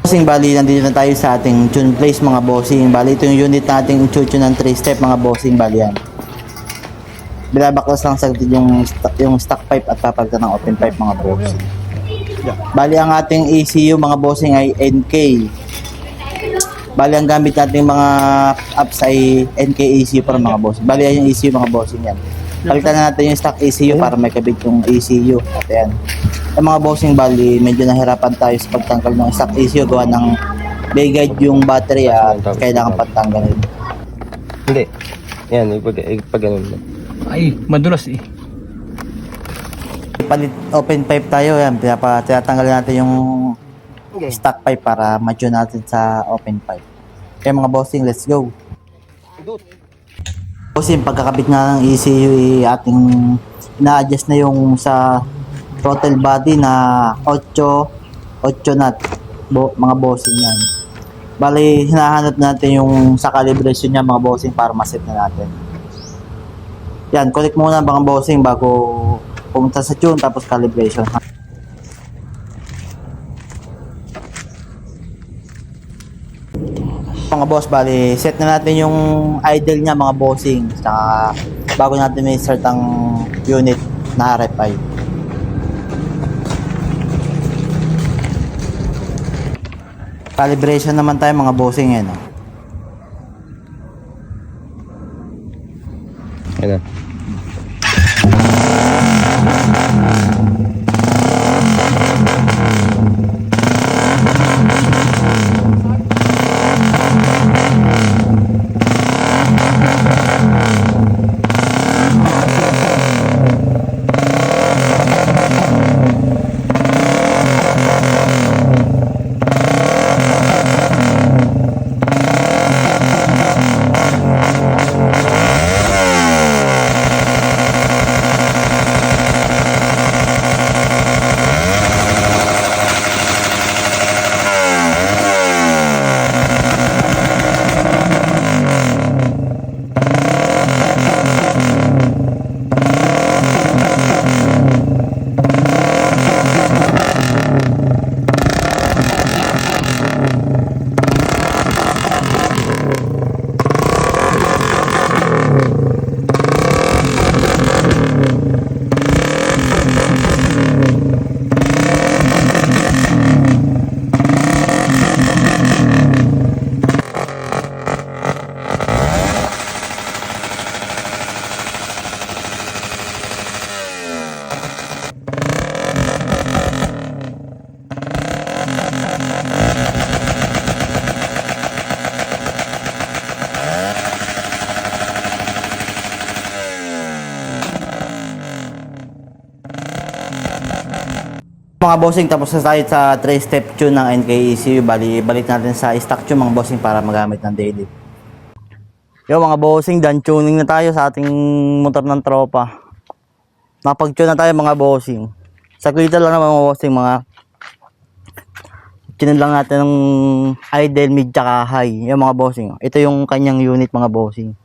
Bossing, bali nandito na tayo sa ating tune place mga bossing. Bali ito yung unit nating tune ng 3 step mga bossing, bali yan. Binabaklas lang sa yung stock pipe at papalitan ng open pipe mga bossing. Bali ang ating ECU mga bossing ay NK. Bali ang gamit nating mga apps ay NK ECU para mga bossing. Bali yan yung ECU mga bossing yan. Palitan na natin yung stock ECU para may kabit yung ECU. At yan. Yung mga bossing, bali medyo nahirapan tayo sa pagtanggal ng stock ECU gawa ng may guide yung battery at kailangan patanggalin. Hindi. Yan, ipag ganun mo. Ay, madulas eh. Palit open pipe tayo yan. Tinatanggalin natin yung stock pipe para match natin sa open pipe. Kaya mga bossing, let's go. Bossing, pagkakabit nga ng ECU ating ina-adjust na yung sa throttle body na 8 nut mga bossing yan. Bali hinahanap natin yung sa calibration niya mga bossing para ma-set na natin. Yan, connect muna mga bossing bago pumunta sa tune tapos calibration. Mga boss, bali set na natin yung idle niya mga bossing saka bago natin may start ang unit na RFI. Calibration naman tayo mga bossing yan. Ayan. Mga bossing, tapos na tayo sa 3-step tune ng NKECU. Balik natin sa stock tune mga bossing para magamit ng daily. Yo mga bossing, done tuning na tayo sa ating motor ng tropa. Napag-tune na tayo mga bossing. Saglitan lang naman mga bossing, mga tune lang natin ng idle, mid, tsaka high. Yung mga bossing, ito yung kanyang unit mga bossing.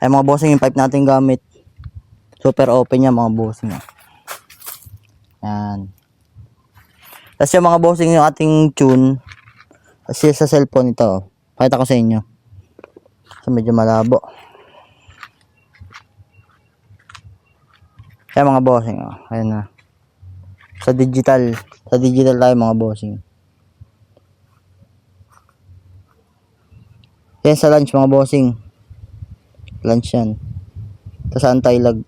Ay mga bossing, yung pipe natin gamit. Super open niya mga bossing. Yan. Tapos yung mga bossing yung ating tune. Kasi sa cellphone ito. Pakita ko sa inyo. So medyo malabo. Yan mga bossing. Ayan na. Sa digital. Sa digital tayo mga bossing. Yan sa launch mga bossing. Launch yan. Tapos anti-lag.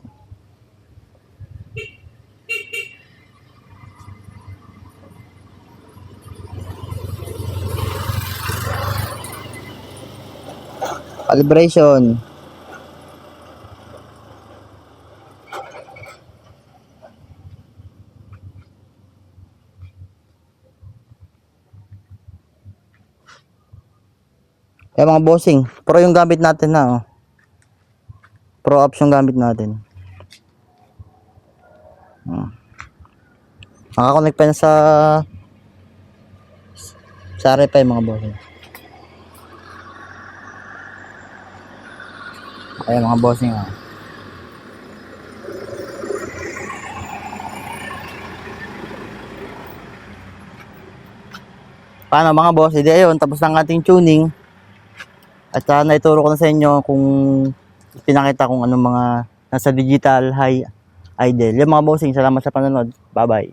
Calibration. Kaya mga bossing, pro yung gamit natin na oh. Pro apps yung gamit natin. Nakakonect pa na sa RFI mga bossing. Ayan mga bossing Paano mga boss? Hindi ayun, tapos ng ating tuning. At naituro ko na sa inyo kung pinakita kung anong mga nasa digital high idle. Yung mga bossing, salamat sa panonood. Bye-bye.